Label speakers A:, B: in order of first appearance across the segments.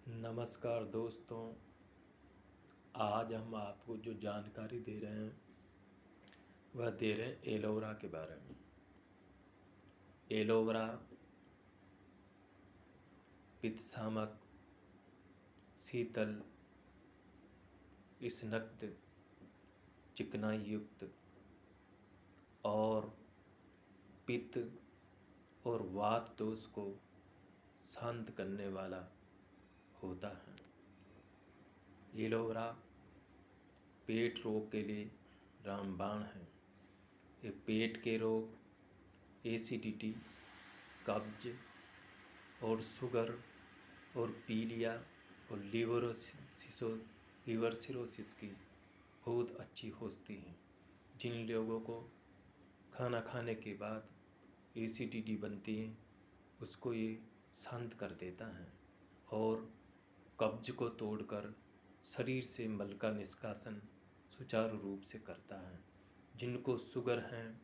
A: नमस्कार दोस्तों। आज हम आपको जो जानकारी दे रहे हैं वह दे रहे हैं एलोवेरा के बारे में। एलोवेरा पित्तशामक, शीतल, स्निग्ध, चिकनाई युक्त और पित्त और वात दोष को शांत करने वाला होता है। एलोवेरा पेट रोग के लिए रामबाण है। ये पेट के रोग, एसिडिटी, कब्ज और शुगर और पीलिया और लीवर सिरोसिस की बहुत अच्छी होती हैं। जिन लोगों को खाना खाने के बाद एसिडिटी बनती है उसको ये शांत कर देता है और कब्ज को तोड़कर शरीर से मल का निष्कासन सुचारू रूप से करता है। जिनको शुगर हैं,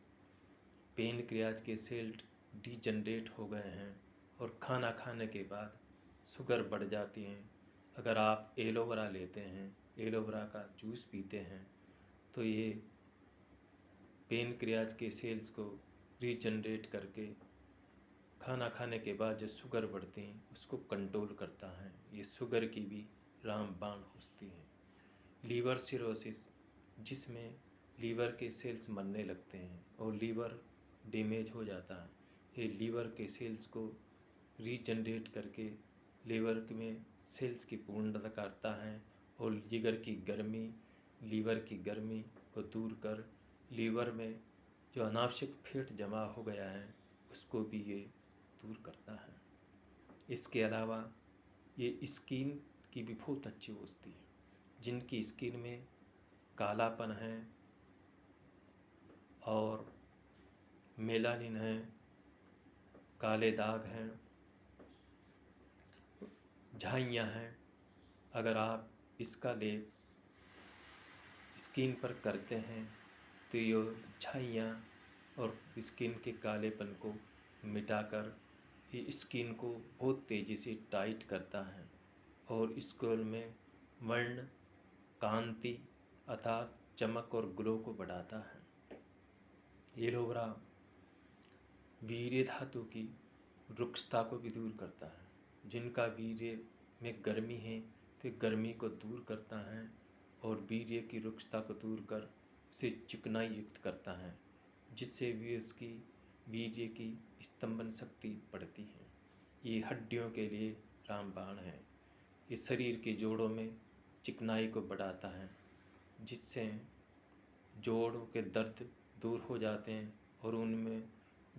A: पेनक्रियाज के सेल डिजनरेट हो गए हैं और खाना खाने के बाद शुगर बढ़ जाती हैं, अगर आप एलोवेरा लेते हैं, एलोवेरा का जूस पीते हैं तो ये पेनक्रियाज के सेल्स को रीजनरेट करके खाना खाने के बाद जो शुगर बढ़ती हैं उसको कंट्रोल करता है। ये शुगर की भी रामबाण होती है। लीवर सिरोसिस, जिसमें लीवर के सेल्स मरने लगते हैं और लीवर डैमेज हो जाता है, ये लीवर के सेल्स को रीजनरेट करके लीवर में सेल्स की पूर्णता करता है और लीवर की गर्मी को दूर कर लीवर में जो अनावश्यक फैट जमा हो गया है उसको भी ये दूर करता है। इसके अलावा ये स्किन की भी बहुत अच्छी होती है। जिनकी स्किन में कालापन है और मेलानिन है, काले दाग हैं, झाइयाँ हैं, अगर आप इसका लेप स्किन पर करते हैं तो ये झाइयाँ और स्किन के कालेपन को मिटाकर ये स्किन को बहुत तेज़ी से टाइट करता है और स्किन में वर्ण, कांति अर्थात चमक और ग्लो को बढ़ाता है। एलोवेरा वीर्य धातु की रुक्षता को भी दूर करता है। जिनका वीर्य में गर्मी है तो गर्मी को दूर करता है और वीर्य की रुक्षता को दूर कर उसे चिकनाई युक्त करता है, जिससे भी उसकी वीर्य की स्तंभन शक्ति बढ़ती है। ये हड्डियों के लिए रामबाण है। ये शरीर के जोड़ों में चिकनाई को बढ़ाता है, जिससे जोड़ों के दर्द दूर हो जाते हैं और उनमें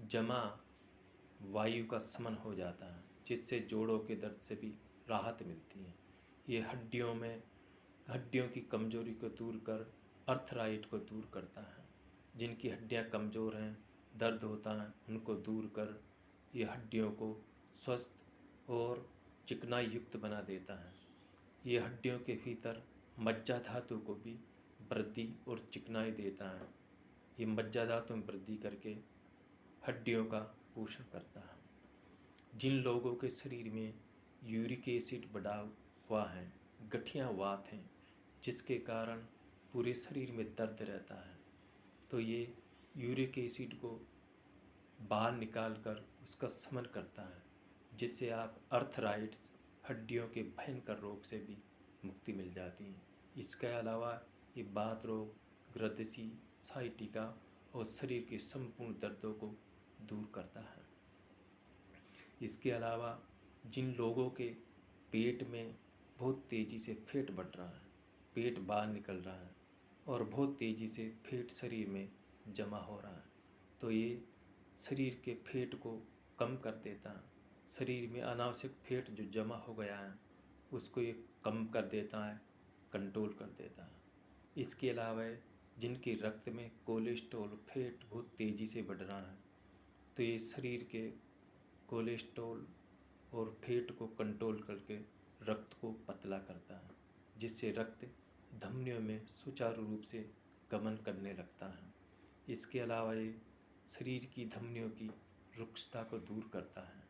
A: जमा वायु का शमन हो जाता है, जिससे जोड़ों के दर्द से भी राहत मिलती है। ये हड्डियों की कमजोरी को दूर कर अर्थराइट को दूर करता है। जिनकी हड्डियां कमज़ोर हैं, दर्द होता है, उनको दूर कर ये हड्डियों को स्वस्थ और चिकनाई युक्त बना देता है। ये हड्डियों के भीतर मज्जा धातु को भी वृद्धि और चिकनाई देता है। ये मज्जा धातु में वृद्धि करके हड्डियों का पोषण करता है। जिन लोगों के शरीर में यूरिक एसिड बढ़ा हुआ है, गठियाँ वात हैं, जिसके कारण पूरे शरीर में दर्द रहता है, तो ये यूरिक एसिड को बाहर निकाल कर उसका शमन करता है, जिससे आप अर्थराइट्स, हड्डियों के भयंकर रोग से भी मुक्ति मिल जाती है। इसके अलावा ये बात रोग, ग्रंथि, साइटिका और शरीर के संपूर्ण दर्दों को दूर करता है। इसके अलावा जिन लोगों के पेट में बहुत तेज़ी से फैट बढ़ रहा है, पेट बाहर निकल रहा है और बहुत तेज़ी से फैट शरीर में जमा हो रहा है, तो ये शरीर के फैट को कम कर देता है। शरीर में अनावश्यक फैट जो जमा हो गया है उसको ये कम कर देता है, कंट्रोल कर देता है। इसके अलावा जिनके रक्त में कोलेस्ट्रॉल, फैट बहुत तेज़ी से बढ़ रहा है, तो ये शरीर के कोलेस्ट्रॉल और फैट को कंट्रोल करके रक्त को पतला करता है, जिससे रक्त धमनियों में सुचारू रूप से गमन करने लगता है। इसके अलावा ये शरीर की धमनियों की रुक्षता को दूर करता है।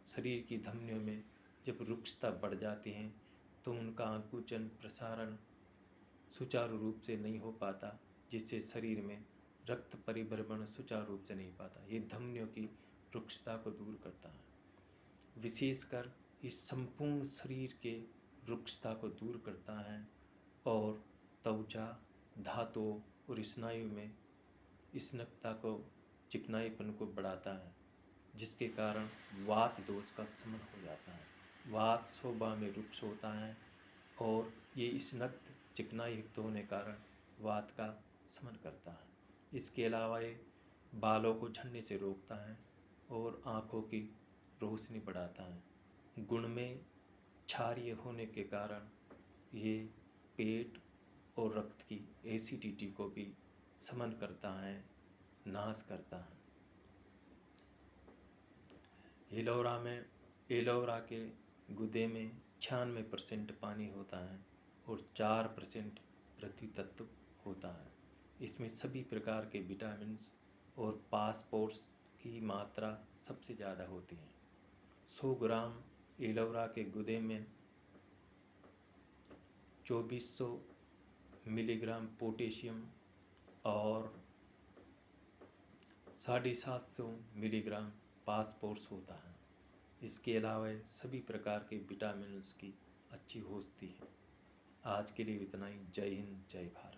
A: शरीर की धमनियों में जब रुक्षता बढ़ जाती है तो उनका आकुंचन प्रसारण सुचारू रूप से नहीं हो पाता, जिससे शरीर में रक्त परिभ्रमण सुचारू रूप से नहीं पाता। ये धमनियों की रुक्षता को दूर करता है। विशेषकर इस संपूर्ण शरीर के रुक्षता को दूर करता है और त्वचा, धातुओं और स्नायु में स्निग्धता को, चिकनाईपन को बढ़ाता है, जिसके कारण वात दोष का शमन हो जाता है। वात स्वभाव में रुक्ष होता है और ये स्निग्ध चिकनाई युक्त होने कारण वात का शमन करता है। इसके अलावा ये बालों को झड़ने से रोकता है और आँखों की रोशनी बढ़ाता है। गुण में क्षारीय होने के कारण ये पेट और रक्त की एसिडिटी को भी शमन करता है, नाश करता है। एलोवेरा के गुदे में 96% पानी होता है और 4% पृथ्वी तत्व होता है। इसमें सभी प्रकार के विटामिन्स और फास्फोरस की मात्रा सबसे ज़्यादा होती है। 100 ग्राम एलोवेरा के गुदे में 2400 मिलीग्राम पोटेशियम और 750 मिलीग्राम फास्फोरस होता है। इसके अलावा सभी प्रकार के विटामिन्स की अच्छी होती है। आज के लिए इतना ही। जय हिंद, जय भारत।